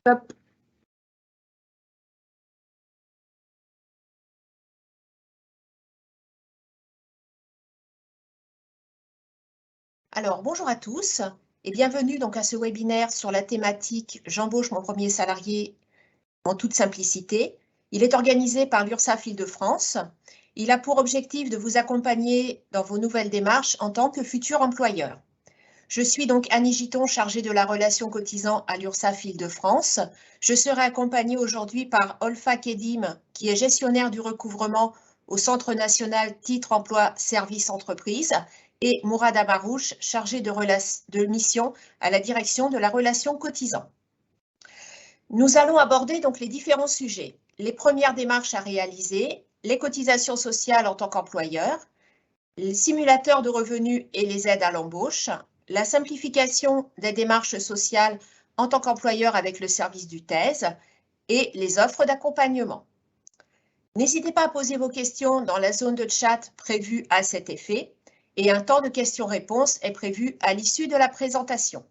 Hop. Alors, bonjour à tous et bienvenue donc à ce webinaire sur la thématique « J'embauche mon premier salarié en toute simplicité ». Il est organisé par l'URSSAF Île-de-France. Il a pour objectif de vous accompagner dans vos nouvelles démarches en tant que futur employeur. Je suis donc Annie Giton, chargée de la relation cotisant à l'URSSAF Île-de-France. Je serai accompagnée aujourd'hui par Olfa Kedim, qui est gestionnaire du recouvrement au Centre national titre emploi service entreprise, et Mourad Amarouche, chargé de mission à la direction de la relation cotisant. Nous allons aborder donc les différents sujets. Les premières démarches à réaliser, les cotisations sociales en tant qu'employeur, les simulateurs de revenus et les aides à l'embauche, la simplification des démarches sociales en tant qu'employeur avec le service du TES et les offres d'accompagnement. N'hésitez pas à poser vos questions dans la zone de chat prévue à cet effet et un temps de questions-réponses est prévu à l'issue de la présentation.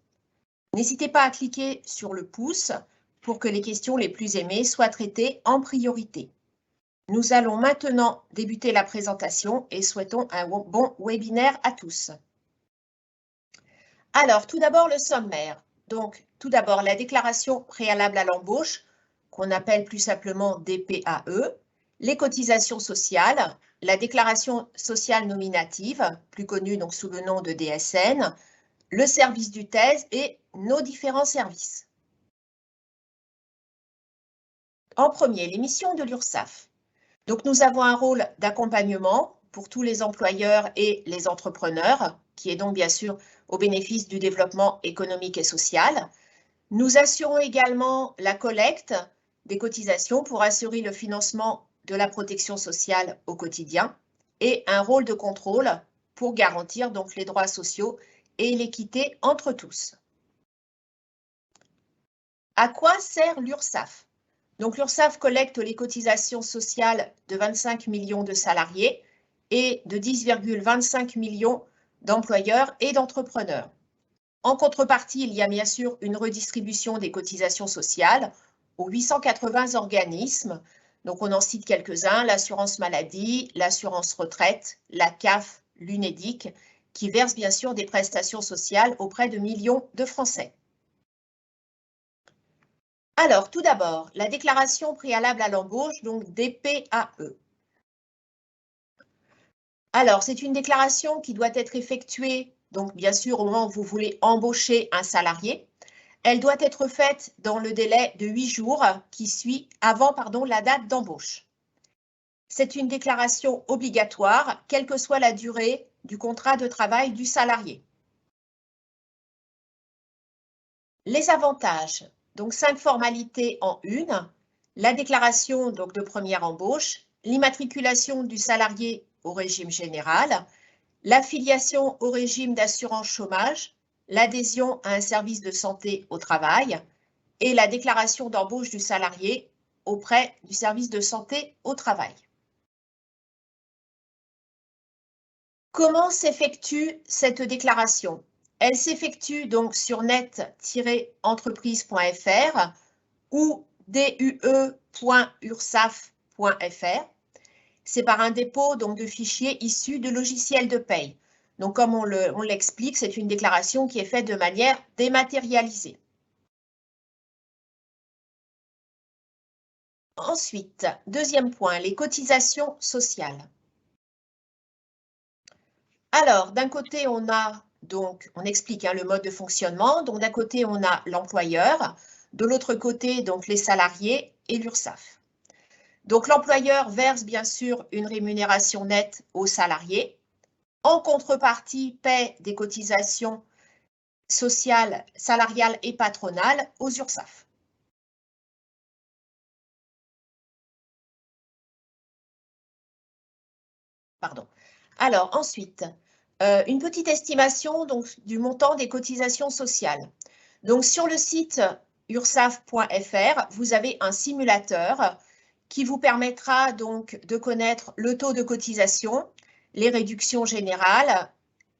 N'hésitez pas à cliquer sur le pouce pour que les questions les plus aimées soient traitées en priorité. Nous allons maintenant débuter la présentation et souhaitons un bon webinaire à tous. Alors, tout d'abord, le sommaire. Donc, tout d'abord, la déclaration préalable à l'embauche, qu'on appelle plus simplement DPAE, les cotisations sociales, la déclaration sociale nominative, plus connue donc sous le nom de DSN, le service du TES et nos différents services. En premier, les missions de l'URSSAF. Donc, nous avons un rôle d'accompagnement pour tous les employeurs et les entrepreneurs, qui est donc bien sûr au bénéfice du développement économique et social. Nous assurons également la collecte des cotisations pour assurer le financement de la protection sociale au quotidien et un rôle de contrôle pour garantir donc les droits sociaux et l'équité entre tous. À quoi sert l'URSSAF ? Donc l'URSSAF collecte les cotisations sociales de 25 millions de salariés et de 10,25 millions d'employeurs et d'entrepreneurs. En contrepartie, il y a bien sûr une redistribution des cotisations sociales aux 880 organismes. Donc on en cite quelques-uns, l'assurance maladie, l'assurance retraite, la CAF, l'UNEDIC, qui versent bien sûr des prestations sociales auprès de millions de Français. Alors, tout d'abord, la déclaration préalable à l'embauche, donc DPAE. Alors, c'est une déclaration qui doit être effectuée, donc bien sûr, au moment où vous voulez embaucher un salarié. Elle doit être faite dans le délai de 8 jours qui suit avant la date d'embauche. C'est une déclaration obligatoire, quelle que soit la durée du contrat de travail du salarié. Les avantages, donc 5 formalités en une, la déclaration donc, de première embauche, l'immatriculation du salarié au régime général, l'affiliation au régime d'assurance chômage, l'adhésion à un service de santé au travail et la déclaration d'embauche du salarié auprès du service de santé au travail. Comment s'effectue cette déclaration ? Elle s'effectue donc sur net-entreprise.fr ou due.ursaf.fr. C'est par un dépôt donc, de fichiers issus de logiciels de paye. Donc, comme on l'explique, c'est une déclaration qui est faite de manière dématérialisée. Ensuite, deuxième point, les cotisations sociales. Alors, d'un côté, on explique le mode de fonctionnement. Donc, d'un côté, on a l'employeur, de l'autre côté, donc les salariés et l'URSSAF. Donc, l'employeur verse bien sûr une rémunération nette aux salariés. En contrepartie, paie des cotisations sociales, salariales et patronales aux URSSAF. Pardon. Alors, ensuite, une petite estimation donc, du montant des cotisations sociales. Donc, sur le site ursaf.fr, vous avez un simulateur qui vous permettra donc de connaître le taux de cotisation, les réductions générales,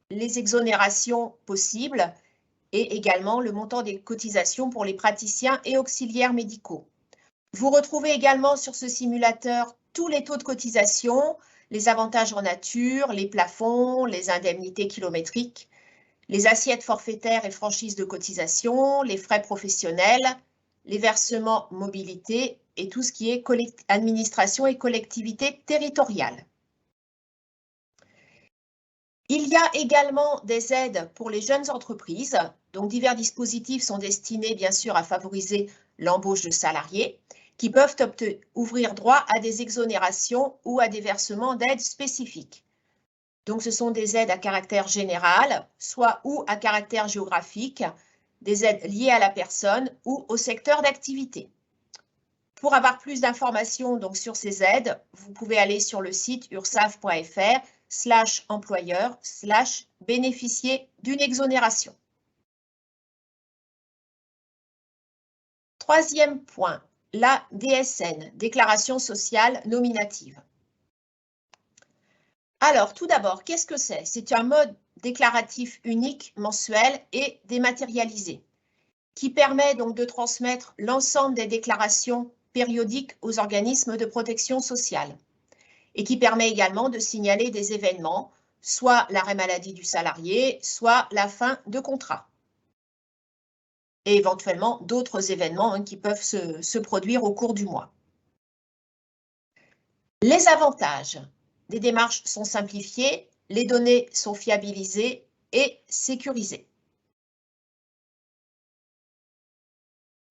les exonérations possibles et également le montant des cotisations pour les praticiens et auxiliaires médicaux. Vous retrouvez également sur ce simulateur tous les taux de cotisation, les avantages en nature, les plafonds, les indemnités kilométriques, les assiettes forfaitaires et franchises de cotisation, les frais professionnels, les versements mobilité et tout ce qui est administration et collectivité territoriale. Il y a également des aides pour les jeunes entreprises. Donc, divers dispositifs sont destinés, bien sûr, à favoriser l'embauche de salariés qui peuvent ouvrir droit à des exonérations ou à des versements d'aides spécifiques. Donc, ce sont des aides à caractère général, soit ou à caractère géographique, des aides liées à la personne ou au secteur d'activité. Pour avoir plus d'informations donc sur ces aides, vous pouvez aller sur le site ursaf.fr/employeur/bénéficier d'une exonération. Troisième point, la DSN, déclaration sociale nominative. Alors, tout d'abord, qu'est-ce que c'est? C'est un mode déclaratif unique, mensuel et dématérialisé, qui permet donc de transmettre l'ensemble des déclarations périodiques aux organismes de protection sociale et qui permet également de signaler des événements, soit l'arrêt maladie du salarié, soit la fin de contrat et éventuellement d'autres événements qui peuvent se produire au cours du mois. Les avantages. Des démarches sont simplifiées, les données sont fiabilisées et sécurisées.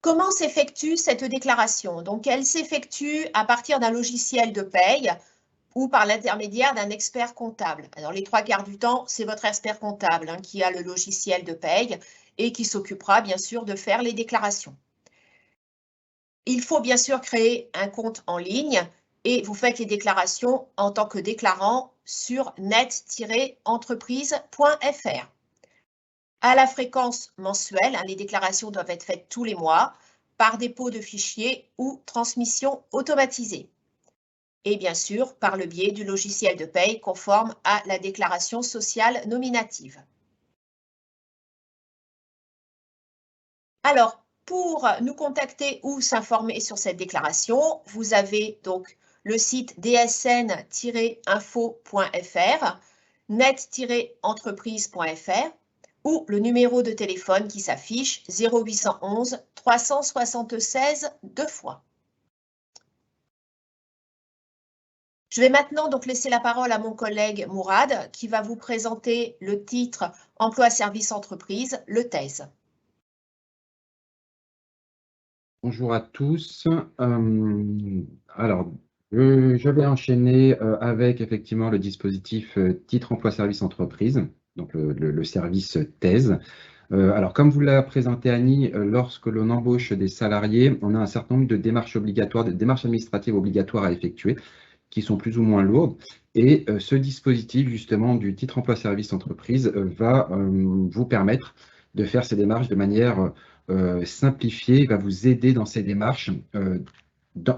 Comment s'effectue cette déclaration? Donc, elle s'effectue à partir d'un logiciel de paye ou par l'intermédiaire d'un expert comptable. Alors, les 3/4 du temps, c'est votre expert comptable qui a le logiciel de paye et qui s'occupera bien sûr de faire les déclarations. Il faut bien sûr créer un compte en ligne et vous faites les déclarations en tant que déclarant sur net-entreprise.fr. À la fréquence mensuelle, les déclarations doivent être faites tous les mois par dépôt de fichiers ou transmission automatisée. Et bien sûr, par le biais du logiciel de paye conforme à la déclaration sociale nominative. Alors, pour nous contacter ou s'informer sur cette déclaration, vous avez donc le site dsn-info.fr, net-entreprise.fr ou le numéro de téléphone qui s'affiche 0811 376 2 fois. Je vais maintenant donc laisser la parole à mon collègue Mourad qui va vous présenter le titre Emploi Service Entreprise, le TES. Bonjour à tous. Alors, je vais enchaîner avec effectivement le dispositif titre emploi service entreprise, donc le service thèse. Alors, comme vous l'a présenté Annie, lorsque l'on embauche des salariés, on a un certain nombre de démarches obligatoires, de démarches administratives obligatoires à effectuer, qui sont plus ou moins lourdes. Et ce dispositif, justement, du titre emploi service entreprise va vous permettre de faire ces démarches de manière simplifiée, va vous aider dans ces démarches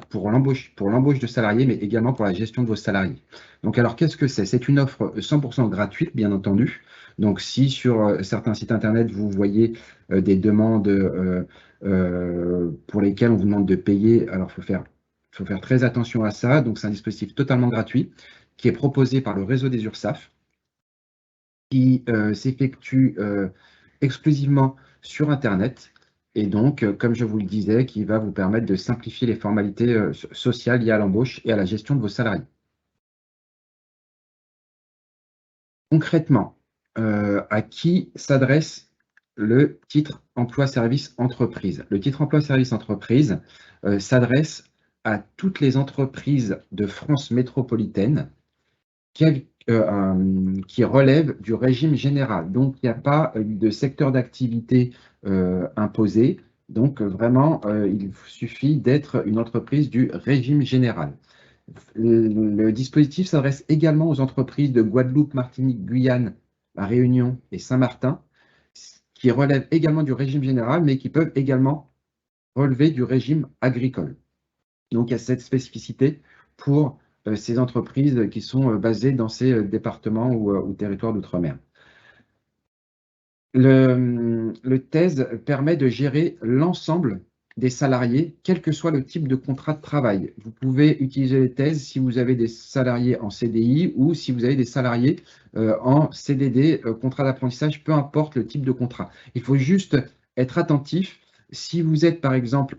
pour l'embauche de salariés, mais également pour la gestion de vos salariés. Donc, alors, qu'est-ce que c'est? C'est une offre 100% gratuite, bien entendu. Donc, si sur certains sites Internet, vous voyez des demandes pour lesquelles on vous demande de payer, alors il faut faire très attention à ça. Donc, c'est un dispositif totalement gratuit qui est proposé par le réseau des URSSAF, qui s'effectue exclusivement sur Internet. Et donc, comme je vous le disais, qui va vous permettre de simplifier les formalités sociales liées à l'embauche et à la gestion de vos salariés. Concrètement, à qui s'adresse le titre emploi-service entreprise? Le titre emploi-service entreprise s'adresse à toutes les entreprises de France métropolitaine qui relèvent du régime général. Donc, il n'y a pas de secteur d'activité imposé. Donc, vraiment, il suffit d'être une entreprise du régime général. Le dispositif s'adresse également aux entreprises de Guadeloupe, Martinique, Guyane, La Réunion et Saint-Martin, qui relèvent également du régime général, mais qui peuvent également relever du régime agricole. Donc, il y a cette spécificité pour ces entreprises qui sont basées dans ces départements ou territoires d'outre-mer. Le TES permet de gérer l'ensemble des salariés, quel que soit le type de contrat de travail. Vous pouvez utiliser le TES si vous avez des salariés en CDI ou si vous avez des salariés en CDD, contrat d'apprentissage, peu importe le type de contrat. Il faut juste être attentif. Si vous êtes, par exemple,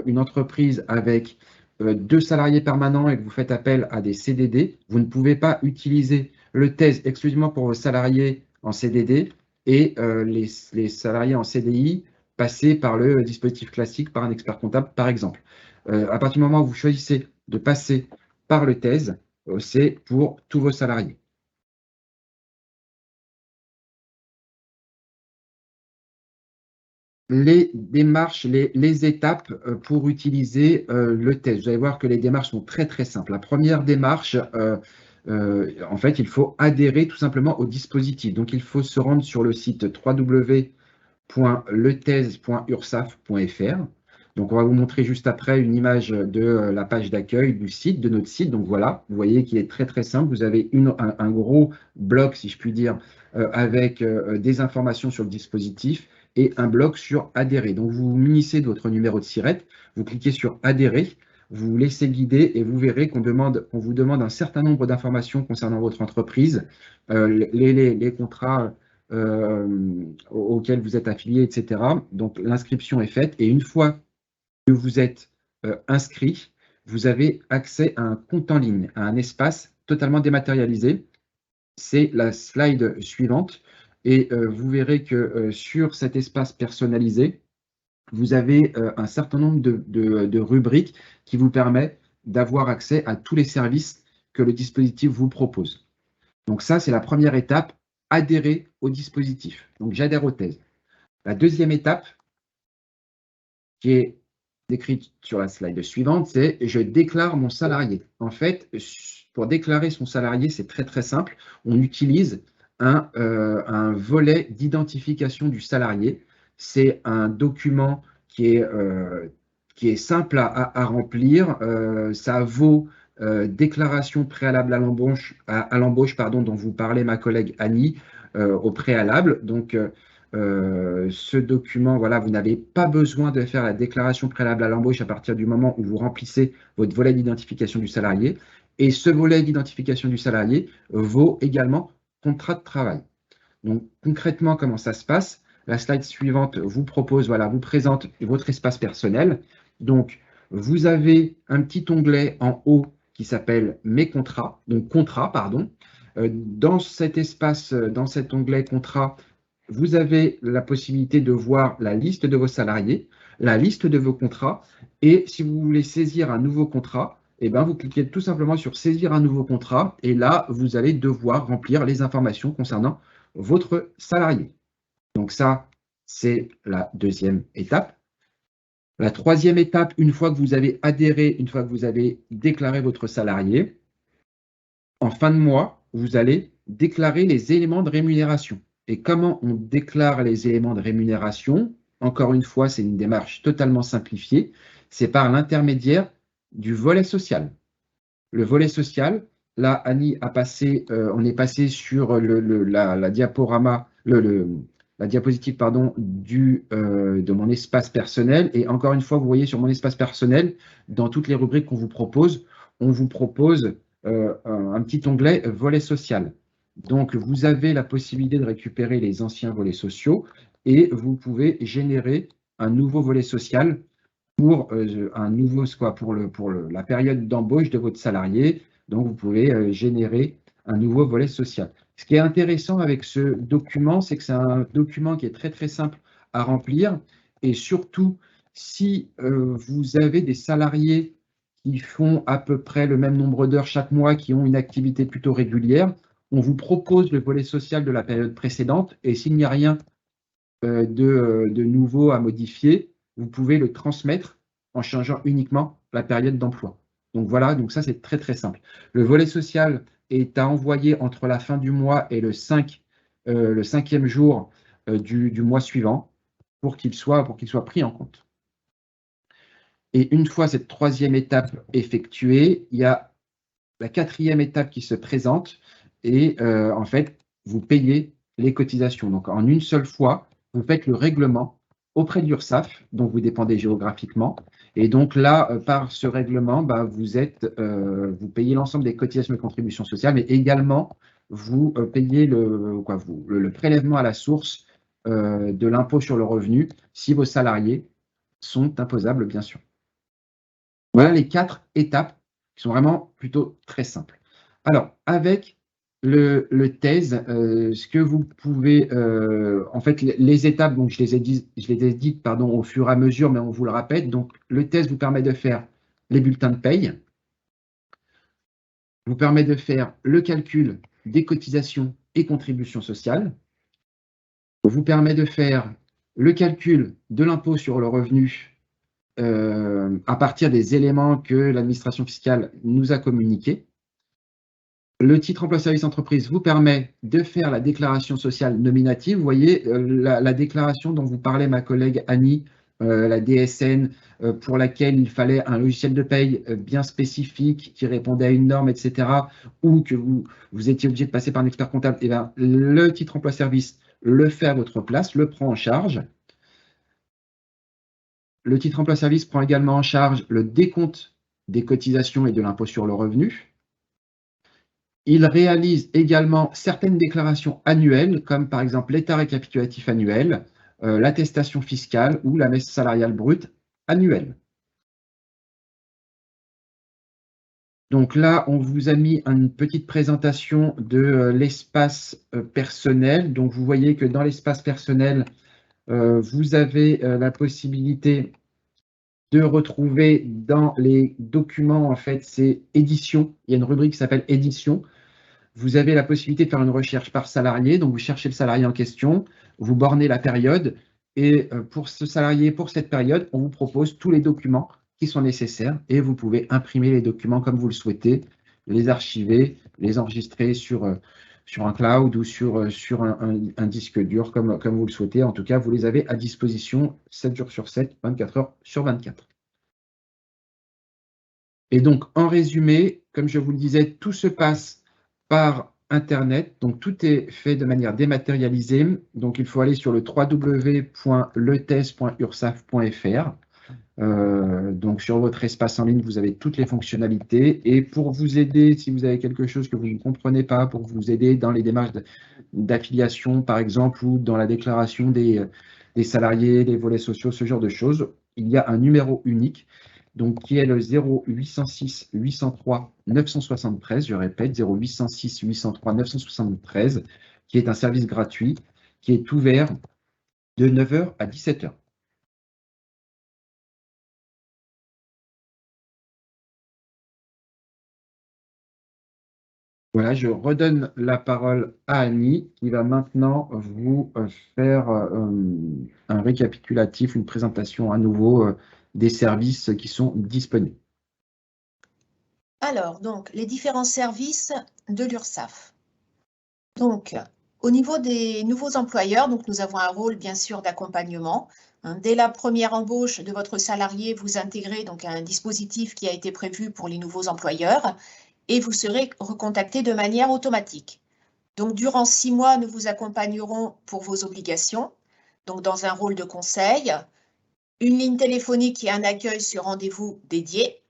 une entreprise avec 2 salariés permanents et que vous faites appel à des CDD, vous ne pouvez pas utiliser le TES exclusivement pour vos salariés en CDD et les salariés en CDI passer par le dispositif classique, par un expert comptable, par exemple. À partir du moment où vous choisissez de passer par le TES, c'est pour tous vos salariés. Les démarches, les étapes pour utiliser le TES. Vous allez voir que les démarches sont très, très simples. La première démarche, en fait, il faut adhérer tout simplement au dispositif. Donc, il faut se rendre sur le site www.letes.ursaf.fr. Donc, on va vous montrer juste après une image de la page d'accueil du site, de notre site. Donc, voilà, vous voyez qu'il est très, très simple. Vous avez un gros bloc, si je puis dire, avec des informations sur le dispositif et un bloc sur adhérer. Donc, vous vous munissez de votre numéro de SIRET, vous cliquez sur adhérer, vous vous laissez guider et vous verrez qu'on vous demande un certain nombre d'informations concernant votre entreprise, les contrats auxquels vous êtes affilié, etc. Donc, l'inscription est faite et une fois que vous êtes inscrit, vous avez accès à un compte en ligne, à un espace totalement dématérialisé. C'est la slide suivante et vous verrez que sur cet espace personnalisé, vous avez un certain nombre de rubriques qui vous permettent d'avoir accès à tous les services que le dispositif vous propose. Donc ça, c'est la première étape, adhérer au dispositif. Donc j'adhère au TES. La deuxième étape, qui est décrite sur la slide suivante, c'est je déclare mon salarié. En fait, pour déclarer son salarié, c'est très très simple. On utilise un volet d'identification du salarié. C'est un document qui est simple à remplir. Ça vaut déclaration préalable à l'embauche, dont vous parlez ma collègue Annie, au préalable. Donc, ce document, voilà, vous n'avez pas besoin de faire la déclaration préalable à l'embauche à partir du moment où vous remplissez votre volet d'identification du salarié. Et ce volet d'identification du salarié vaut également contrat de travail. Donc, concrètement, comment ça se passe? La slide suivante vous propose, voilà, vous présente votre espace personnel. Donc, vous avez un petit onglet en haut qui s'appelle Mes contrats, donc contrats, pardon. Dans cet espace, dans cet onglet contrats, vous avez la possibilité de voir la liste de vos salariés, la liste de vos contrats, et si vous voulez saisir un nouveau contrat, eh bien, vous cliquez tout simplement sur saisir un nouveau contrat, et là, vous allez devoir remplir les informations concernant votre salarié. Donc ça, c'est la deuxième étape. La troisième étape, une fois que vous avez adhéré, une fois que vous avez déclaré votre salarié, en fin de mois, vous allez déclarer les éléments de rémunération. Et comment on déclare les éléments de rémunération? Encore une fois, c'est une démarche totalement simplifiée. C'est par l'intermédiaire du volet social. Le volet social, là, Annie a passé, on est passé sur la diapositive de mon espace personnel. Et encore une fois, vous voyez sur mon espace personnel, dans toutes les rubriques qu'on vous propose, on vous propose un petit onglet volet social. Donc, vous avez la possibilité de récupérer les anciens volets sociaux et vous pouvez générer un nouveau volet social pour la période d'embauche de votre salarié. Donc, vous pouvez générer un nouveau volet social. Ce qui est intéressant avec ce document, c'est que c'est un document qui est très, très simple à remplir. Et surtout, si vous avez des salariés qui font à peu près le même nombre d'heures chaque mois, qui ont une activité plutôt régulière, on vous propose le volet social de la période précédente. Et s'il n'y a rien de nouveau à modifier, vous pouvez le transmettre en changeant uniquement la période d'emploi. Donc voilà, donc ça c'est très très simple. Le volet social est à envoyer entre la fin du mois et le 5e jour du mois suivant pour qu'il soit pris en compte. Et une fois cette troisième étape effectuée, il y a la quatrième étape qui se présente et en fait, vous payez les cotisations. Donc, en une seule fois, vous faites le règlement auprès de l'URSSAF, dont vous dépendez géographiquement. Et donc là, par ce règlement, vous payez l'ensemble des cotisations et contributions sociales, mais également, vous payez le prélèvement à la source de l'impôt sur le revenu si vos salariés sont imposables, bien sûr. Voilà les 4 étapes qui sont vraiment plutôt très simples. Alors, avec le TES, ce que vous pouvez, en fait, les étapes, donc je les ai dites au fur et à mesure, mais on vous le répète. Donc, le TES vous permet de faire les bulletins de paye, vous permet de faire le calcul des cotisations et contributions sociales, vous permet de faire le calcul de l'impôt sur le revenu à partir des éléments que l'administration fiscale nous a communiqués. Le titre emploi service entreprise vous permet de faire la déclaration sociale nominative. Vous voyez, la déclaration dont vous parlait ma collègue Annie, la DSN, pour laquelle il fallait un logiciel de paye bien spécifique qui répondait à une norme, etc., ou que vous étiez obligé de passer par un expert comptable, et bien, le titre emploi service le fait à votre place, le prend en charge. Le titre emploi service prend également en charge le décompte des cotisations et de l'impôt sur le revenu. Il réalise également certaines déclarations annuelles, comme par exemple l'état récapitulatif annuel, l'attestation fiscale ou la masse salariale brute annuelle. Donc là, on vous a mis une petite présentation de l'espace personnel. Donc vous voyez que dans l'espace personnel, vous avez la possibilité de retrouver dans les documents, en fait, c'est édition. Il y a une rubrique qui s'appelle édition. Vous avez la possibilité de faire une recherche par salarié. Donc, vous cherchez le salarié en question, vous bornez la période. Et pour ce salarié, pour cette période, on vous propose tous les documents qui sont nécessaires. Et vous pouvez imprimer les documents comme vous le souhaitez, les archiver, les enregistrer sur un cloud ou sur un disque dur comme vous le souhaitez. En tout cas, vous les avez à disposition 7 jours sur 7, 24 heures sur 24. Et donc, en résumé, comme je vous le disais, tout se passe par Internet. Donc, tout est fait de manière dématérialisée. Donc, il faut aller sur le www.letes.ursaf.fr. Donc, sur votre espace en ligne, vous avez toutes les fonctionnalités. Et pour vous aider, si vous avez quelque chose que vous ne comprenez pas, pour vous aider dans les démarches d'affiliation, par exemple, ou dans la déclaration des salariés, des volets sociaux, ce genre de choses, il y a un numéro unique, donc qui est le 0806 803 973. Je répète, 0806 803 973, qui est un service gratuit, qui est ouvert de 9h à 17h. Voilà, je redonne la parole à Annie, qui va maintenant vous faire un récapitulatif, une présentation à nouveau des services qui sont disponibles. Alors, donc, les différents services de l'URSSAF. Donc, au niveau des nouveaux employeurs, donc nous avons un rôle bien sûr d'accompagnement. Dès la première embauche de votre salarié, vous intégrez donc un dispositif qui a été prévu pour les nouveaux employeurs et vous serez recontacté de manière automatique. Donc, durant 6 mois, nous vous accompagnerons pour vos obligations, donc dans un rôle de conseil, une ligne téléphonique et un accueil sur rendez-vous dédié,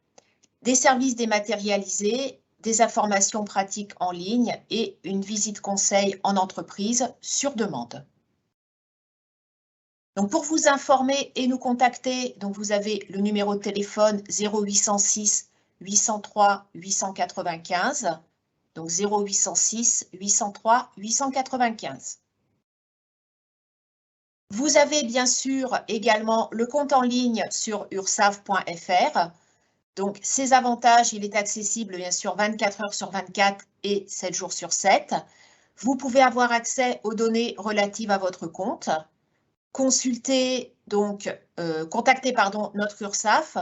des services dématérialisés, des informations pratiques en ligne et une visite conseil en entreprise sur demande. Donc pour vous informer et nous contacter, donc vous avez le numéro de téléphone 0806 803 895, donc 0806 803 895. Vous avez bien sûr également le compte en ligne sur ursaf.fr. Donc, ces avantages, il est accessible bien sûr 24 heures sur 24 et 7 jours sur 7. Vous pouvez avoir accès aux données relatives à votre compte. Contacter notre URSSAF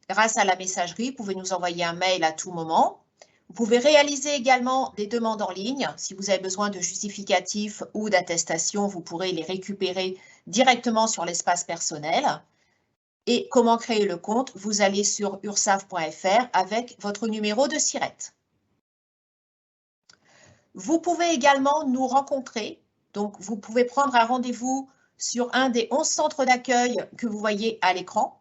grâce à la messagerie. Vous pouvez nous envoyer un mail à tout moment. Vous pouvez réaliser également des demandes en ligne. Si vous avez besoin de justificatifs ou d'attestations, vous pourrez les récupérer directement sur l'espace personnel. Et comment créer le compte? Vous allez sur ursaf.fr avec votre numéro de SIRET. Vous pouvez également nous rencontrer Donc, vous pouvez prendre un rendez-vous sur un des 11 centres d'accueil que vous voyez à l'écran.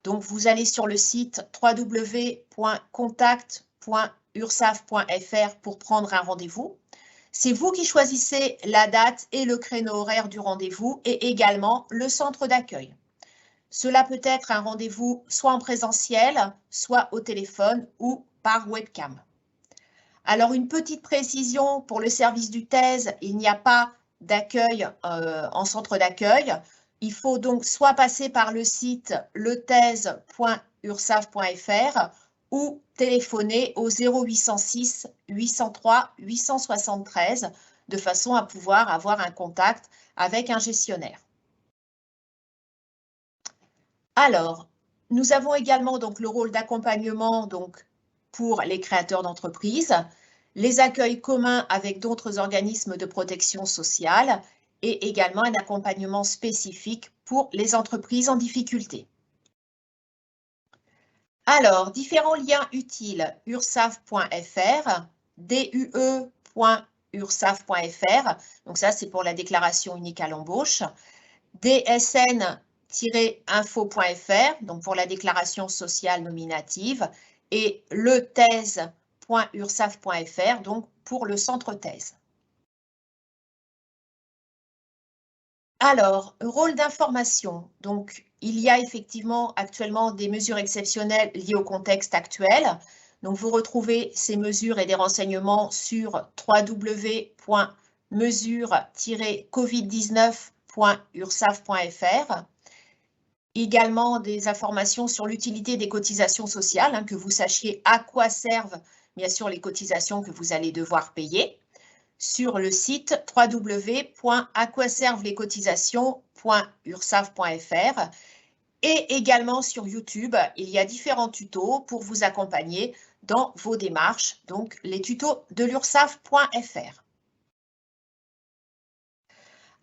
Donc, vous allez sur le site www.contact.ursaf.fr pour prendre un rendez-vous. C'est vous qui choisissez la date et le créneau horaire du rendez-vous et également le centre d'accueil. Cela peut être un rendez-vous soit en présentiel, soit au téléphone ou par webcam. Alors, une petite précision pour le service du TES, il n'y a pas d'accueil en centre d'accueil. Il faut donc soit passer par le site letes.ursaf.fr ou téléphoner au 0806 803 873 de façon à pouvoir avoir un contact avec un gestionnaire. Alors, nous avons également donc le rôle d'accompagnement pour les créateurs d'entreprises, les accueils communs avec d'autres organismes de protection sociale et également un accompagnement spécifique pour les entreprises en difficulté. Alors, différents liens utiles, ursaf.fr, due.ursaf.fr, donc ça c'est pour la déclaration unique à l'embauche, dsn-info.fr, donc pour la déclaration sociale nominative, et letes.ursaf.fr, donc pour le centre thèse. Alors, rôle d'information. Donc, il y a effectivement actuellement des mesures exceptionnelles liées au contexte actuel. Donc, vous retrouvez ces mesures et des renseignements sur www.mesures-covid19.ursaf.fr. Également des informations sur l'utilité des cotisations sociales, que vous sachiez à quoi servent bien sûr les cotisations que vous allez devoir payer, sur le site www.aquaserveslescotisations.ursaf.fr et également sur YouTube, il y a différents tutos pour vous accompagner dans vos démarches, donc les tutos de l'ursaf.fr.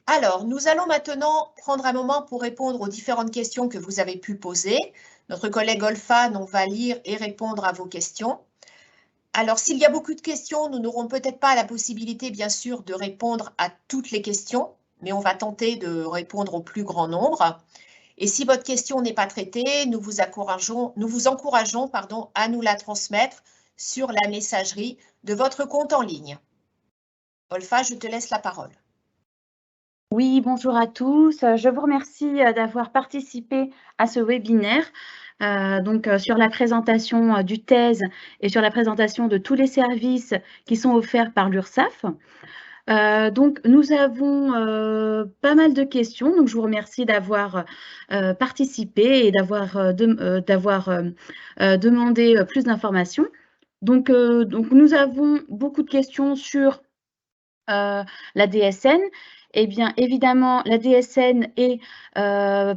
Alors, nous allons maintenant prendre un moment pour répondre aux différentes questions que vous avez pu poser. Notre collègue Olfan va lire et répondre à vos questions. Alors, s'il y a beaucoup de questions, nous n'aurons peut-être pas la possibilité, bien sûr, de répondre à toutes les questions, mais on va tenter de répondre au plus grand nombre. Et si votre question n'est pas traitée, nous vous encourageons à nous la transmettre sur la messagerie de votre compte en ligne. Olfa, je te laisse la parole. Oui, bonjour à tous. Je vous remercie d'avoir participé à ce webinaire sur la présentation du thèse et sur la présentation de tous les services qui sont offerts par l'URSSAF. Donc, nous avons pas mal de questions. Donc, je vous remercie d'avoir participé et d'avoir demandé plus d'informations. Donc, nous avons beaucoup de questions sur la DSN. Eh bien, évidemment, la DSN est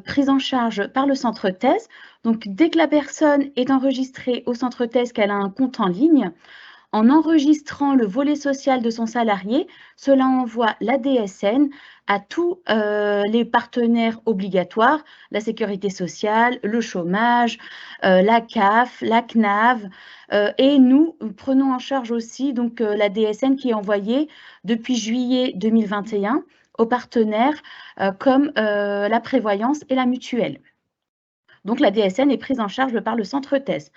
prise en charge par le centre thèse. Donc, dès que la personne est enregistrée au centre thèse, qu'elle a un compte en ligne, en enregistrant le volet social de son salarié, cela envoie la DSN à tous les partenaires obligatoires, la sécurité sociale, le chômage, la CAF, la CNAV, et nous prenons en charge aussi donc, la DSN qui est envoyée depuis juillet 2021 aux partenaires comme la prévoyance et la mutuelle. Donc la DSN est prise en charge par le centre thèse.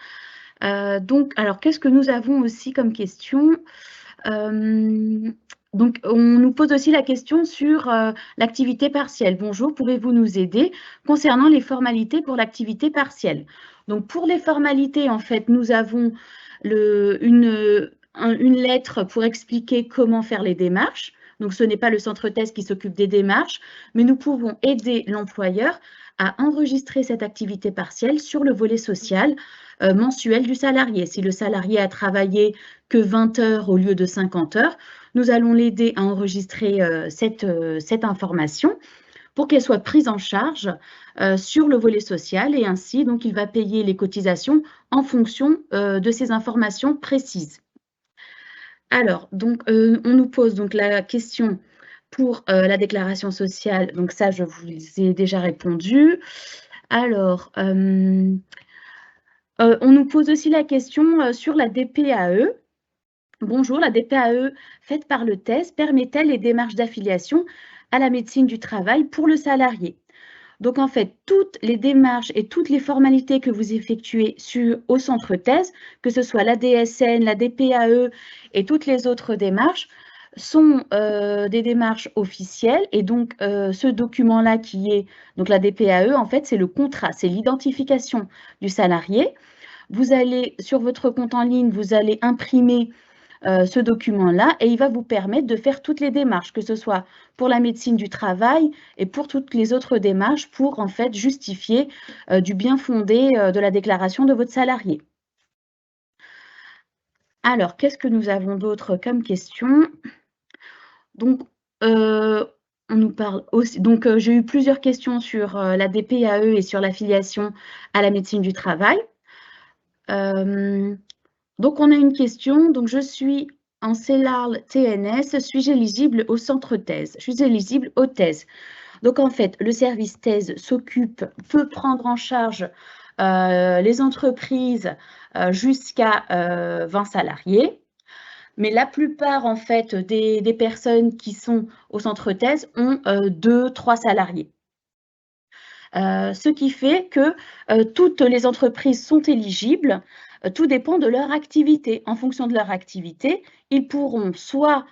Alors, qu'est-ce que nous avons aussi comme question? Donc, on nous pose aussi la question sur l'activité partielle. Bonjour, pouvez-vous nous aider concernant les formalités pour l'activité partielle? Donc, pour les formalités, en fait, nous avons une lettre pour expliquer comment faire les démarches. Donc, ce n'est pas le centre thèse qui s'occupe des démarches, mais nous pouvons aider l'employeur à enregistrer cette activité partielle sur le volet social mensuel du salarié. Si le salarié a travaillé que 20 heures au lieu de 50 heures, nous allons l'aider à enregistrer cette information pour qu'elle soit prise en charge sur le volet social et ainsi, donc, il va payer les cotisations en fonction de ces informations précises. Alors, donc, on nous pose donc la question pour la déclaration sociale. Donc, ça, je vous ai déjà répondu. Alors, on nous pose aussi la question sur la DPAE. Bonjour, la DPAE faite par le TES permet-elle les démarches d'affiliation à la médecine du travail pour le salarié? Donc, en fait, toutes les démarches et toutes les formalités que vous effectuez au centre TES, que ce soit la DSN, la DPAE et toutes les autres démarches, sont des démarches officielles. Et donc, ce document-là qui est donc la DPAE, en fait, c'est le contrat, c'est l'identification du salarié. Vous allez, sur votre compte en ligne, vous allez imprimer ce document-là et il va vous permettre de faire toutes les démarches, que ce soit pour la médecine du travail et pour toutes les autres démarches pour en fait justifier du bien fondé de la déclaration de votre salarié. Alors, qu'est-ce que nous avons d'autre comme question? Donc, on nous parle aussi. Donc, j'ai eu plusieurs questions sur la DPAE et sur l'affiliation à la médecine du travail. Donc, on a une question. Donc, je suis en CELARL TNS, suis-je éligible au centre thèse? Je suis éligible aux thèses. Donc, en fait, le service thèse peut prendre en charge les entreprises jusqu'à 20 salariés. Mais la plupart, en fait, des personnes qui sont au centre thèse ont 2-3 salariés. Ce qui fait que toutes les entreprises sont éligibles. Tout dépend de leur activité. En fonction de leur activité, ils pourront soit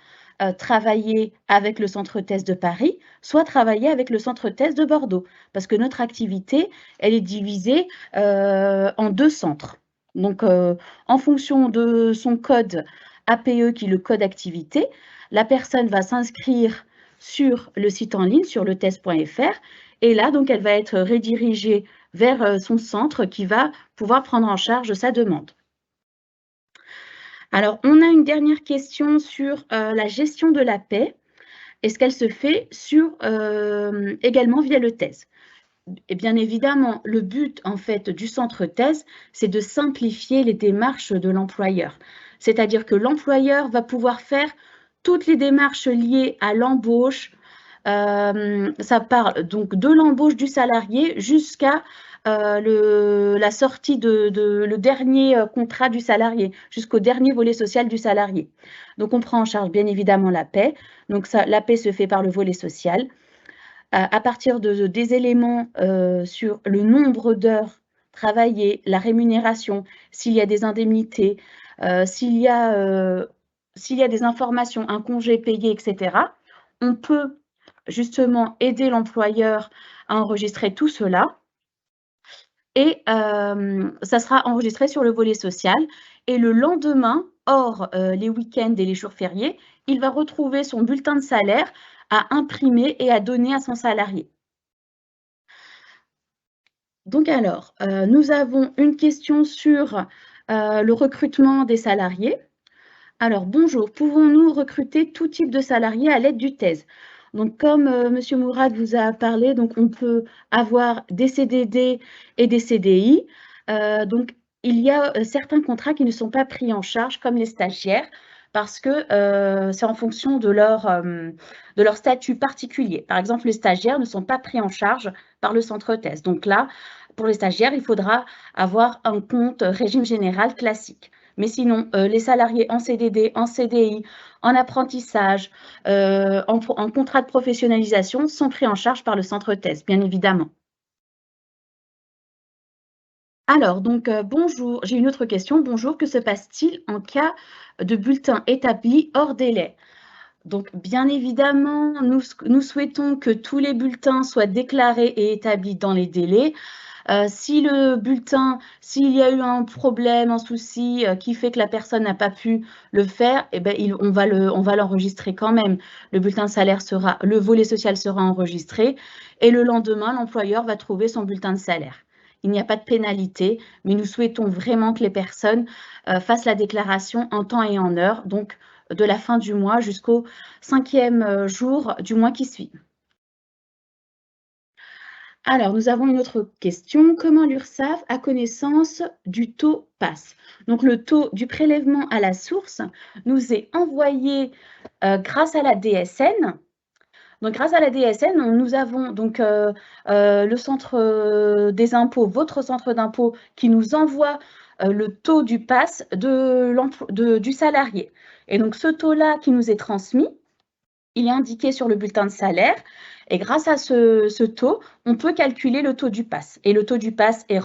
travailler avec le centre thèse de Paris, soit travailler avec le centre thèse de Bordeaux. Parce que notre activité, elle est divisée en 2 centres. Donc, en fonction de son code APE, qui est le code activité, la personne va s'inscrire sur le site en ligne, sur letes.fr, et là, donc, elle va être redirigée vers son centre qui va pouvoir prendre en charge sa demande. Alors, on a une dernière question sur la gestion de la paie. Est-ce qu'elle se fait également via le TES? Et bien évidemment, le but en fait du centre TES, c'est de simplifier les démarches de l'employeur. C'est-à-dire que l'employeur va pouvoir faire toutes les démarches liées à l'embauche. Ça part donc de l'embauche du salarié jusqu'à la sortie le dernier contrat du salarié, jusqu'au dernier volet social du salarié. Donc, on prend en charge bien évidemment la paie. Donc, la paie se fait par le volet social. À partir des éléments sur le nombre d'heures travaillées, la rémunération, s'il y a des indemnités, s'il y a des informations, un congé payé, etc., on peut justement aider l'employeur à enregistrer tout cela. Et ça sera enregistré sur le volet social. Et le lendemain, hors les week-ends et les jours fériés, il va retrouver son bulletin de salaire à imprimer et à donner à son salarié. Donc alors, nous avons une question sur le recrutement des salariés. Alors, bonjour, pouvons-nous recruter tout type de salariés à l'aide du TES? Donc, comme M. Mourad vous a parlé, donc on peut avoir des CDD et des CDI. Donc, il y a certains contrats qui ne sont pas pris en charge, comme les stagiaires, parce que c'est en fonction de leur statut particulier. Par exemple, les stagiaires ne sont pas pris en charge par le centre TES. Donc là, pour les stagiaires, il faudra avoir un compte régime général classique. Mais sinon, les salariés en CDD, en CDI, en apprentissage, en contrat de professionnalisation sont pris en charge par le centre TES, bien évidemment. Alors, donc, bonjour, j'ai une autre question. Bonjour, que se passe-t-il en cas de bulletin établi hors délai? Donc, bien évidemment, nous souhaitons que tous les bulletins soient déclarés et établis dans les délais. Si le bulletin, s'il y a eu un problème, un souci qui fait que la personne n'a pas pu le faire, eh ben, on va l'enregistrer quand même. Le bulletin de salaire le volet social sera enregistré et le lendemain, l'employeur va trouver son bulletin de salaire. Il n'y a pas de pénalité, mais nous souhaitons vraiment que les personnes fassent la déclaration en temps et en heure, donc de la fin du mois jusqu'au 5e jour du mois qui suit. Alors, nous avons une autre question. Comment l'URSSAF a connaissance du taux PASS? Donc, le taux du prélèvement à la source nous est envoyé grâce à la DSN. Donc, grâce à la DSN, nous avons donc le centre des impôts, votre centre d'impôt, qui nous envoie le taux du PAS du salarié. Et donc, ce taux-là qui nous est transmis, il est indiqué sur le bulletin de salaire. Et grâce à ce taux, on peut calculer le taux du PAS. Et le taux du PAS et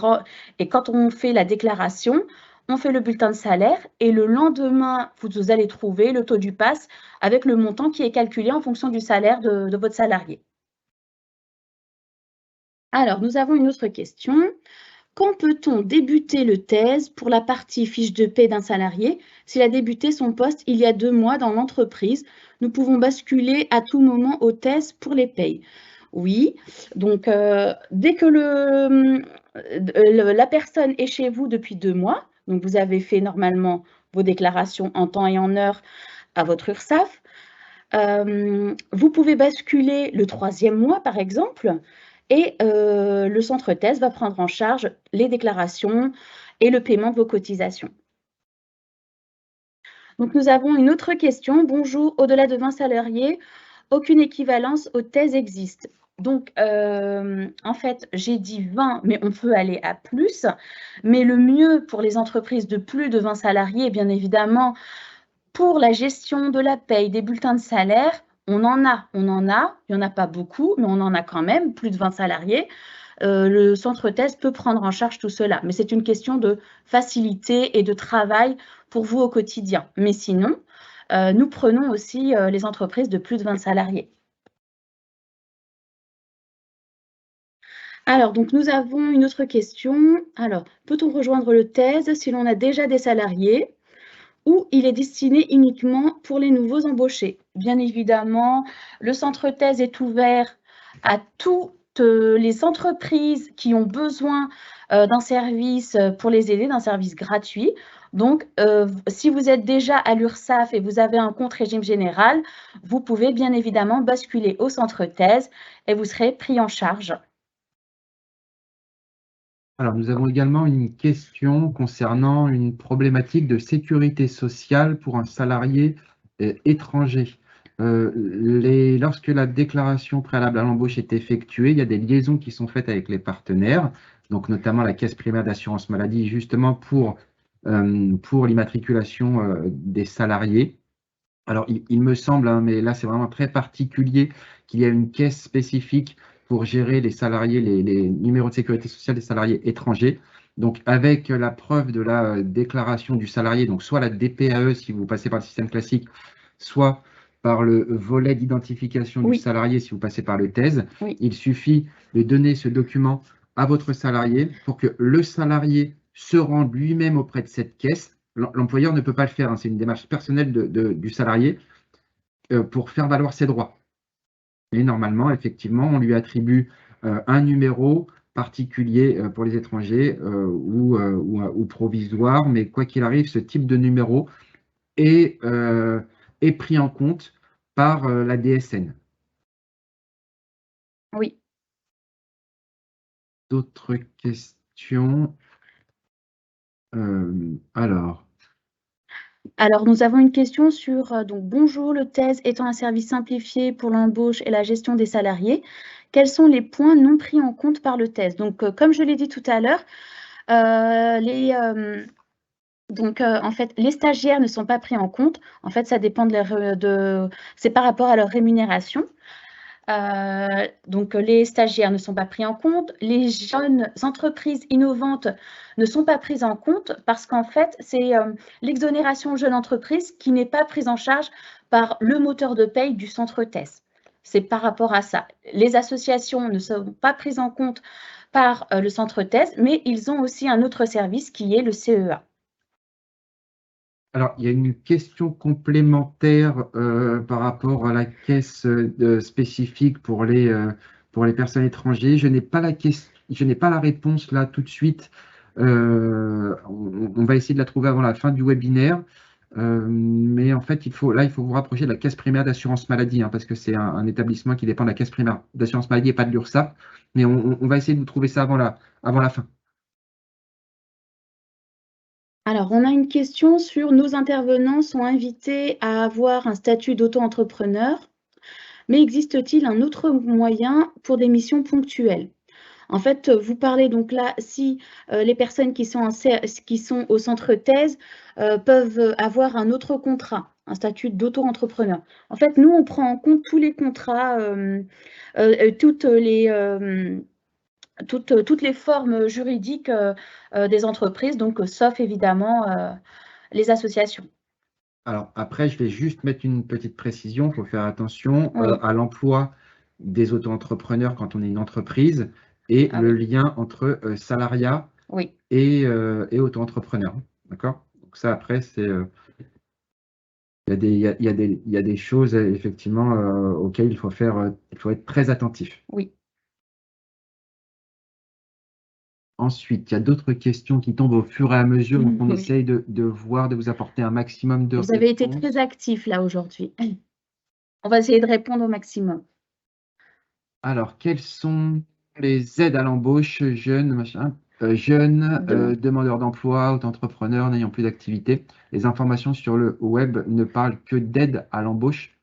quand on fait la déclaration, on fait le bulletin de salaire et le lendemain, vous allez trouver le taux du PAS avec le montant qui est calculé en fonction du salaire de votre salarié. Alors, nous avons une autre question. Quand peut-on débuter le TES pour la partie fiche de paie d'un salarié s'il a débuté son poste il y a 2 mois dans l'entreprise? Nous pouvons basculer à tout moment au TES pour les payes. Oui, donc dès que la personne est chez vous depuis 2 mois, donc vous avez fait normalement vos déclarations en temps et en heure à votre URSSAF, vous pouvez basculer le 3e mois, par exemple, et le centre TES va prendre en charge les déclarations et le paiement de vos cotisations. Donc, nous avons une autre question. Bonjour, au-delà de 20 salariés, aucune équivalence au TES existe. Donc, en fait, j'ai dit 20, mais on peut aller à plus. Mais le mieux pour les entreprises de plus de 20 salariés, bien évidemment, pour la gestion de la paye, des bulletins de salaire, on en a. Il n'y en a pas beaucoup, mais on en a quand même, plus de 20 salariés. Le centre TES peut prendre en charge tout cela, mais c'est une question de facilité et de travail pour vous au quotidien. Mais sinon, nous prenons aussi les entreprises de plus de 20 salariés. Alors, donc nous avons une autre question. Alors, peut-on rejoindre le TES si l'on a déjà des salariés ou il est destiné uniquement pour les nouveaux embauchés? Bien évidemment, le centre TES est ouvert à toutes les entreprises qui ont besoin d'un service pour les aider, d'un service gratuit. Donc, si vous êtes déjà à l'URSSAF et vous avez un compte régime général, vous pouvez bien évidemment basculer au centre TES et vous serez pris en charge. Alors, nous avons également une question concernant une problématique de sécurité sociale pour un salarié étranger. Lorsque la déclaration préalable à l'embauche est effectuée, il y a des liaisons qui sont faites avec les partenaires, donc notamment la Caisse primaire d'assurance maladie, justement pour l'immatriculation des salariés. Alors, il me semble, hein, mais là c'est vraiment très particulier, qu'il y a une caisse spécifique pour gérer les salariés, les numéros de sécurité sociale des salariés étrangers. Donc, avec la preuve de la déclaration du salarié, donc soit la DPAE si vous passez par le système classique, soit par le volet d'identification du salarié si vous passez par le TES, il suffit de donner ce document à votre salarié pour que le salarié se rende lui-même auprès de cette caisse. L'employeur ne peut pas le faire, hein, c'est une démarche personnelle du salarié pour faire valoir ses droits. Et normalement, effectivement, on lui attribue un numéro particulier pour les étrangers ou provisoire, mais quoi qu'il arrive, ce type de numéro est pris en compte par la DSN. Oui. D'autres questions? Alors, nous avons une question sur, donc, bonjour, le TES étant un service simplifié pour l'embauche et la gestion des salariés, quels sont les points non pris en compte par le TES? Donc, comme je l'ai dit tout à l'heure, en fait, les stagiaires ne sont pas pris en compte. En fait, ça dépend c'est par rapport à leur rémunération. Donc, les stagiaires ne sont pas pris en compte. Les jeunes entreprises innovantes ne sont pas prises en compte parce qu'en fait, c'est l'exonération jeune entreprise qui n'est pas prise en charge par le moteur de paye du centre TES. C'est par rapport à ça. Les associations ne sont pas prises en compte par le centre TES, mais ils ont aussi un autre service qui est le CEA. Alors, il y a une question complémentaire par rapport à la caisse spécifique pour les personnes étrangères. Je n'ai pas la réponse là tout de suite. On va essayer de la trouver avant la fin du webinaire. Mais en fait, il faut vous rapprocher de la Caisse primaire d'assurance maladie, hein, parce que c'est un établissement qui dépend de la Caisse primaire d'assurance maladie et pas de l'URSSAF. Mais on va essayer de vous trouver ça avant la fin. Alors, on a une question sur nos intervenants sont invités à avoir un statut d'auto-entrepreneur, mais existe-t-il un autre moyen pour des missions ponctuelles? En fait, vous parlez donc là, si les personnes qui sont au centre thèse peuvent avoir un autre contrat, un statut d'auto-entrepreneur. En fait, nous, on prend en compte tous les contrats, toutes les formes juridiques des entreprises, donc sauf évidemment les associations. Alors après, je vais juste mettre une petite précision. Il faut faire attention Oui. à l'emploi des auto-entrepreneurs quand on est une entreprise et Ah le oui. lien entre salariat Oui. et auto-entrepreneur. D'accord? Donc ça, après, c'est il y a des choses effectivement auxquelles il faut être très attentif. Oui. Ensuite, il y a d'autres questions qui tombent au fur et à mesure, donc on Oui. essaye de voir, de vous apporter un maximum de Vous avez été réponses. très actifs là aujourd'hui. On va essayer de répondre au maximum. Alors, quelles sont les aides à l'embauche jeunes, demandeurs d'emploi, auto-entrepreneurs n'ayant plus d'activité? Les informations sur le web ne parlent que d'aides à l'embauche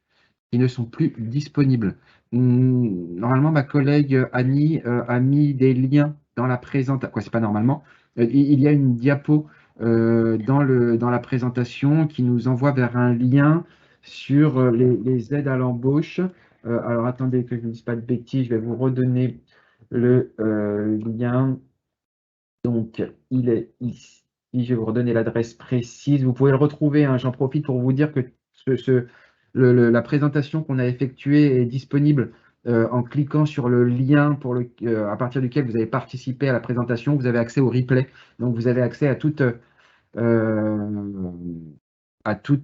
qui ne sont plus disponibles. Normalement, ma collègue Annie a mis des liens dans la présentation. Quoi, c'est pas normalement. Il y a une diapo dans la présentation qui nous envoie vers un lien sur les aides à l'embauche. Alors, attendez que je ne dise pas de bêtises, je vais vous redonner le lien. Donc, il est ici. Je vais vous redonner l'adresse précise. Vous pouvez le retrouver, hein. J'en profite pour vous dire que la présentation qu'on a effectuée est disponible en cliquant sur le lien à partir duquel vous avez participé à la présentation. Vous avez accès au replay. Donc, vous avez accès à toutes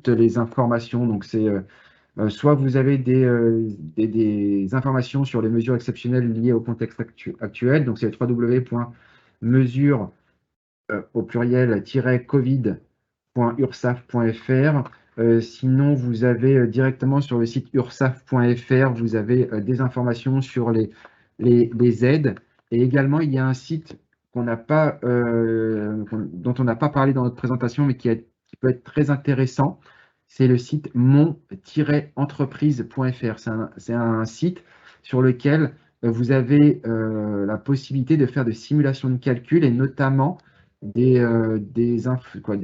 les informations. Donc, c'est soit vous avez des informations sur les mesures exceptionnelles liées au contexte actuel. Donc, c'est www.mesures au pluriel -covid.ursaf.fr. Sinon, vous avez directement sur le site ursaf.fr, vous avez des informations sur les aides. Et également, il y a un site dont on n'a pas parlé dans notre présentation, mais qui peut être très intéressant. C'est le site mon-entreprise.fr. C'est un site sur lequel vous avez la possibilité de faire des simulations de calcul et notamment des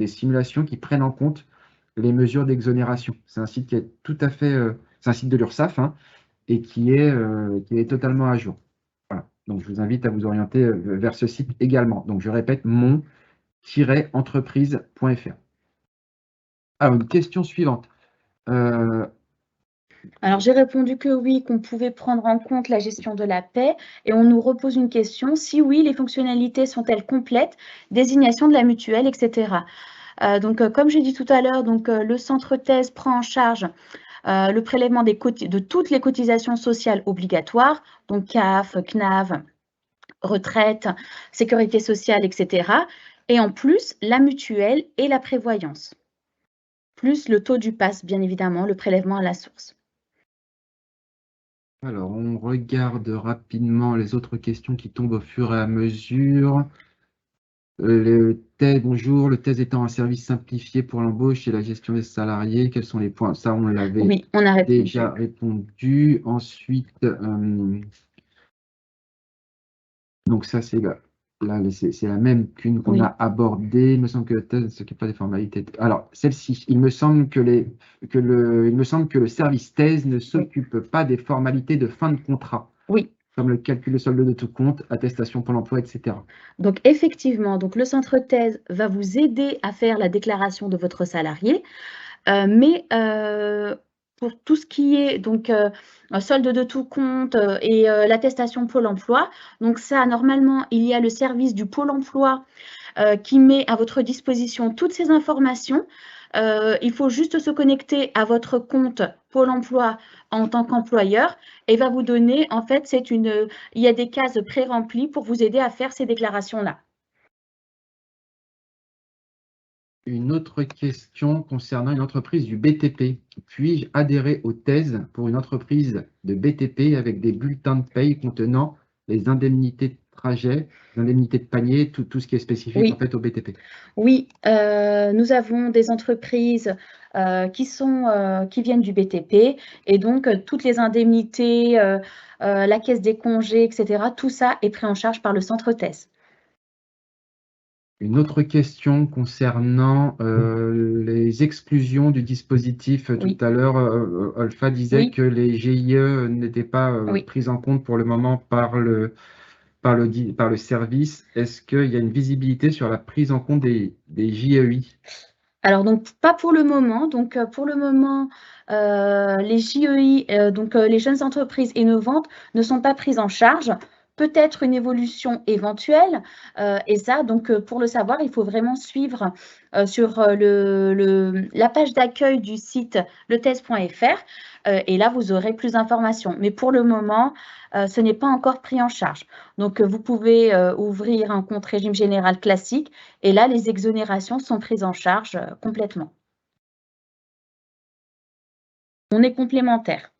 simulations qui prennent en compte les mesures d'exonération. C'est un site qui est tout à fait, c'est un site de l'URSSAF, hein, et qui est totalement à jour. Voilà. Donc, je vous invite à vous orienter vers ce site également. Donc, je répète, mon-entreprise.fr. Alors, une question suivante. Alors, j'ai répondu que oui, qu'on pouvait prendre en compte la gestion de la paie et on nous repose une question. Si oui, les fonctionnalités sont-elles complètes? Désignation de la mutuelle, etc. Comme j'ai dit tout à l'heure, le centre thèse prend en charge le prélèvement de toutes les cotisations sociales obligatoires, donc CAF, CNAV, retraite, sécurité sociale, etc. Et en plus, la mutuelle et la prévoyance. Plus le taux du PAS, bien évidemment, le prélèvement à la source. Alors, on regarde rapidement les autres questions qui tombent au fur et à mesure. Bonjour, le thèse étant un service simplifié pour l'embauche et la gestion des salariés, quels sont les points? Ça, on l'avait déjà répondu. Ensuite, donc ça, c'est la même qu'une qu'on a abordée. Il me semble que le thèse ne s'occupe pas des formalités. Alors, celle-ci, il me semble que le service thèse ne s'occupe pas des formalités de fin de contrat. Oui. Comme le calcul de solde de tout compte, attestation pour l'emploi, etc. Donc, effectivement, le centre thèse va vous aider à faire la déclaration de votre salarié, mais pour tout ce qui est solde de tout compte et l'attestation Pôle emploi, donc ça, normalement, il y a le service du Pôle emploi qui met à votre disposition toutes ces informations. Il faut juste se connecter à votre compte Pôle emploi en tant qu'employeur et va vous donner, en fait, il y a des cases pré-remplies pour vous aider à faire ces déclarations-là. Une autre question concernant une entreprise du BTP. Puis-je adhérer aux thèses pour une entreprise de BTP avec des bulletins de paye contenant les indemnités de trajet, l'indemnité de panier, tout ce qui est spécifique Oui. en fait au BTP. Oui, nous avons des entreprises qui viennent du BTP et donc toutes les indemnités, la caisse des congés, etc., tout ça est pris en charge par le centre TES. Une autre question concernant les exclusions du dispositif. Oui. Tout à l'heure, Olfa disait Oui. que les GIE n'étaient pas Oui. prises en compte pour le moment par le service. Est-ce qu'il y a une visibilité sur la prise en compte des JEI? Alors, donc, pas pour le moment. Donc, pour le moment, les JEI, donc les jeunes entreprises innovantes, ne sont pas prises en charge. Peut-être une évolution éventuelle. Et ça, donc, pour le savoir, il faut vraiment suivre sur la page d'accueil du site letes.fr. Et là, vous aurez plus d'informations. Mais pour le moment, ce n'est pas encore pris en charge. Donc, vous pouvez ouvrir un compte régime général classique. Et là, les exonérations sont prises en charge complètement. On est complémentaires.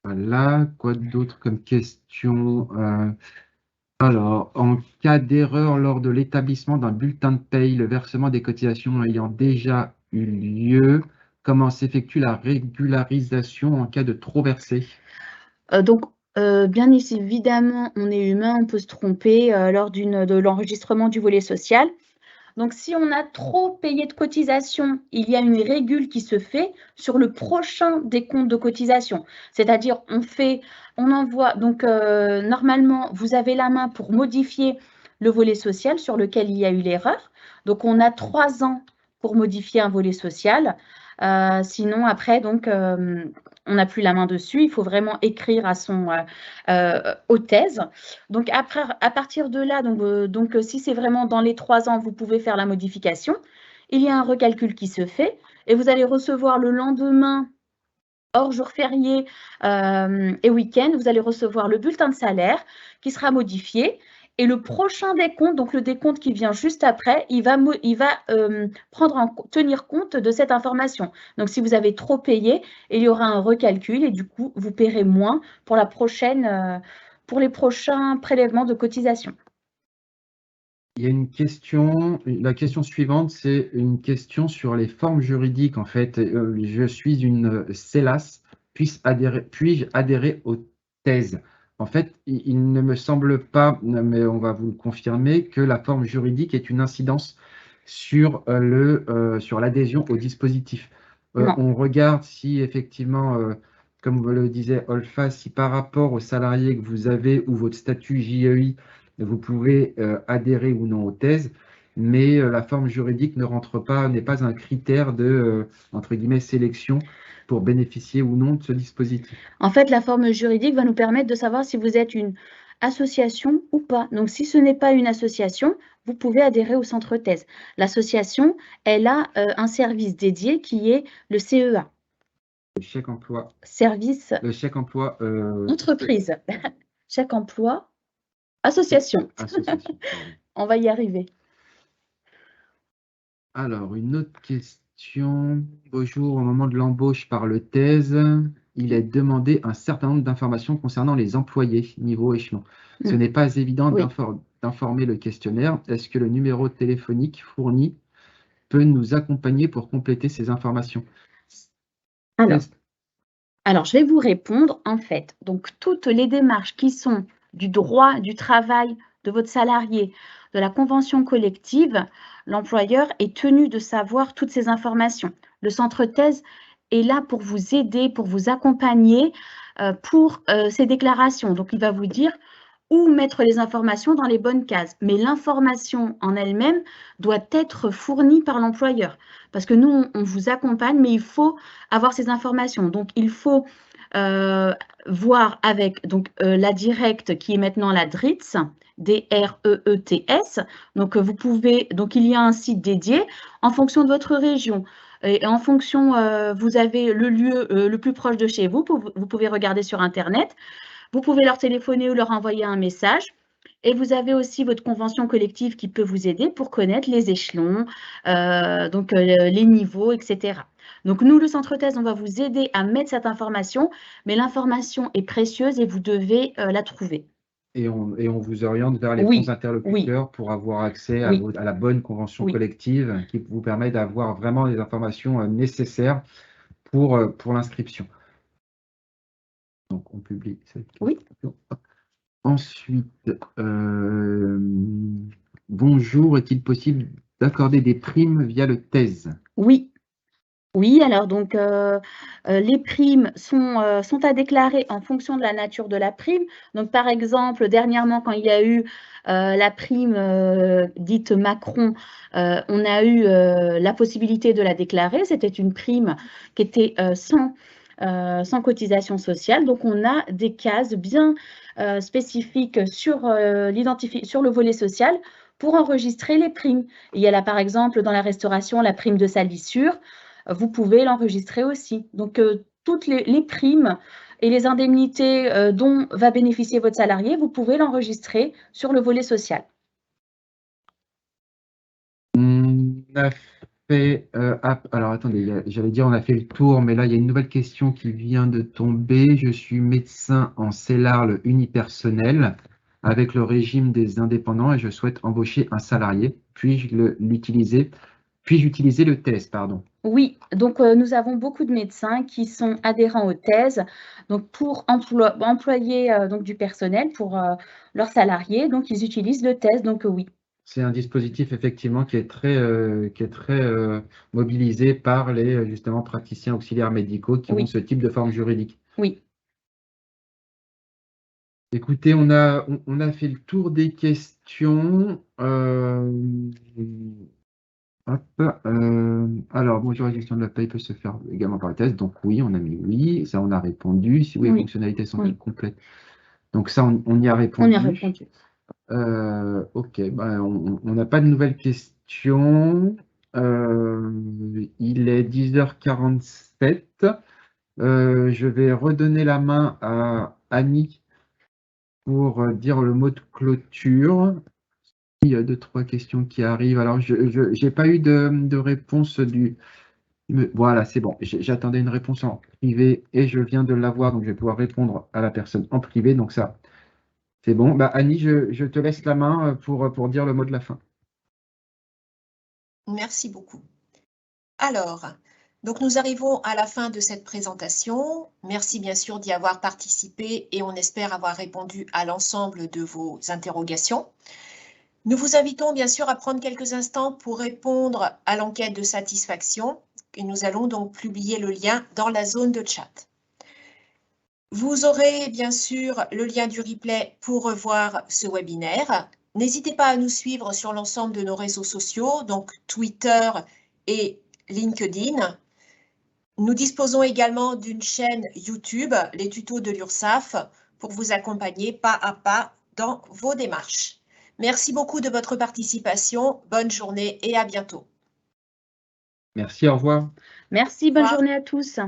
Voilà, quoi d'autre comme question? Alors, en cas d'erreur lors de l'établissement d'un bulletin de paye, le versement des cotisations ayant déjà eu lieu, comment s'effectue la régularisation en cas de trop versé? Bien évidemment, on est humain, on peut se tromper lors de l'enregistrement du volet social. Donc, si on a trop payé de cotisations, il y a une régule qui se fait sur le prochain décompte de cotisation. C'est-à-dire, on envoie, donc normalement, vous avez la main pour modifier le volet social sur lequel il y a eu l'erreur. Donc, on a 3 ans pour modifier un volet social. Sinon, après, donc, on n'a plus la main dessus. Il faut vraiment écrire aux thèses. Donc, après, à partir de là, donc si c'est vraiment dans les 3 ans, vous pouvez faire la modification. Il y a un recalcul qui se fait et vous allez recevoir le lendemain, hors jour férié et week-end, vous allez recevoir le bulletin de salaire qui sera modifié. Et le prochain décompte, donc le décompte qui vient juste après, il va tenir compte de cette information. Donc, si vous avez trop payé, il y aura un recalcul et du coup, vous paierez moins pour les prochains prélèvements de cotisation. Il y a une question, la question suivante, c'est une question sur les formes juridiques. En fait, je suis une CELAS, puis-je adhérer aux thèses? En fait, il ne me semble pas, mais on va vous le confirmer, que la forme juridique ait une incidence sur l'adhésion au dispositif. On regarde si effectivement, comme vous le disait Olfa, si par rapport aux salariés que vous avez ou votre statut JEI, vous pouvez adhérer ou non aux thèses, mais la forme juridique n'est pas un critère de, entre guillemets, sélection pour bénéficier ou non de ce dispositif. En fait, la forme juridique va nous permettre de savoir si vous êtes une association ou pas. Donc, si ce n'est pas une association, vous pouvez adhérer au centre thèse. L'association, elle a un service dédié qui est le CEA. Le chèque emploi. Service. Le chèque emploi. Entreprise. Chèque emploi. Association. Association. On va y arriver. Alors, une autre question. Bonjour, au moment de l'embauche par le thèse, il est demandé un certain nombre d'informations concernant les employés, niveau échelon. Ce n'est pas évident d'informer le questionnaire. Est-ce que le numéro téléphonique fourni peut nous accompagner pour compléter ces informations? Alors, je vais vous répondre en fait. Donc, toutes les démarches qui sont du droit du travail de votre salarié, de la convention collective, l'employeur est tenu de savoir toutes ces informations. Le centre thèse est là pour vous aider, pour vous accompagner pour ces déclarations. Donc, il va vous dire où mettre les informations dans les bonnes cases. Mais l'information en elle-même doit être fournie par l'employeur. Parce que nous, on vous accompagne, mais il faut avoir ces informations. Donc, il faut voir avec la directe qui est maintenant la DREETS, D-R-E-E-T-S. Donc, il y a un site dédié en fonction de votre région. Et en fonction, vous avez le lieu le plus proche de chez vous. Vous pouvez regarder sur Internet. Vous pouvez leur téléphoner ou leur envoyer un message. Et vous avez aussi votre convention collective qui peut vous aider pour connaître les échelons, les niveaux, etc. Donc, nous, le centre thèse, on va vous aider à mettre cette information, mais l'information est précieuse et vous devez la trouver. Et on vous oriente vers les Oui, bons interlocuteurs pour avoir accès à, oui, à la bonne convention oui. collective qui vous permet d'avoir vraiment les informations nécessaires pour l'inscription. Donc, on publie cette Oui. question. Ensuite, bonjour, est-il possible d'accorder des primes via le TES? Oui. Oui, alors donc les primes sont à déclarer en fonction de la nature de la prime. Donc par exemple, dernièrement, quand il y a eu la prime dite Macron, on a eu la possibilité de la déclarer. C'était une prime qui était sans cotisation sociale. Donc on a des cases bien spécifiques sur le volet social pour enregistrer les primes. Il y a là par exemple dans la restauration la prime de salissure. Vous pouvez l'enregistrer aussi. Donc, toutes les primes et les indemnités dont va bénéficier votre salarié, vous pouvez l'enregistrer sur le volet social. On a fait, alors attendez, j'allais dire on a fait le tour, mais là il y a une nouvelle question qui vient de tomber. Je suis médecin en CELARL unipersonnel avec le régime des indépendants et je souhaite embaucher un salarié. Puis-je utiliser le TES, pardon? Oui, donc nous avons beaucoup de médecins qui sont adhérents aux thèses, donc pour employer donc du personnel pour leurs salariés, donc ils utilisent le TES, donc oui. C'est un dispositif effectivement qui est très mobilisé par les justement praticiens auxiliaires médicaux qui ont Oui. ce type de forme juridique. Oui. Écoutez, on a fait le tour des questions. Alors, bonjour, la gestion de la paie peut se faire également par le test. Donc oui, on a mis oui, ça on a répondu. Si oui, les Oui. fonctionnalités sont Oui. complètes. Donc ça, on y a répondu. On y a répondu. Ok, ben, on n'a pas de nouvelles questions. Il est 10h47. Je vais redonner la main à Annie pour dire le mot de clôture. Il y a 2-3 questions qui arrivent. Alors, je n'ai pas eu de réponse du... Voilà, c'est bon. J'attendais une réponse en privé et je viens de l'avoir, donc je vais pouvoir répondre à la personne en privé. Donc ça, c'est bon. Bah, Annie, je te laisse la main pour dire le mot de la fin. Merci beaucoup. Alors, donc nous arrivons à la fin de cette présentation. Merci bien sûr d'y avoir participé et on espère avoir répondu à l'ensemble de vos interrogations. Nous vous invitons bien sûr à prendre quelques instants pour répondre à l'enquête de satisfaction et nous allons donc publier le lien dans la zone de chat. Vous aurez bien sûr le lien du replay pour revoir ce webinaire. N'hésitez pas à nous suivre sur l'ensemble de nos réseaux sociaux, donc Twitter et LinkedIn. Nous disposons également d'une chaîne YouTube, les tutos de l'URSSAF, pour vous accompagner pas à pas dans vos démarches. Merci beaucoup de votre participation. Bonne journée et à bientôt. Merci, au revoir. Merci, bonne journée à tous.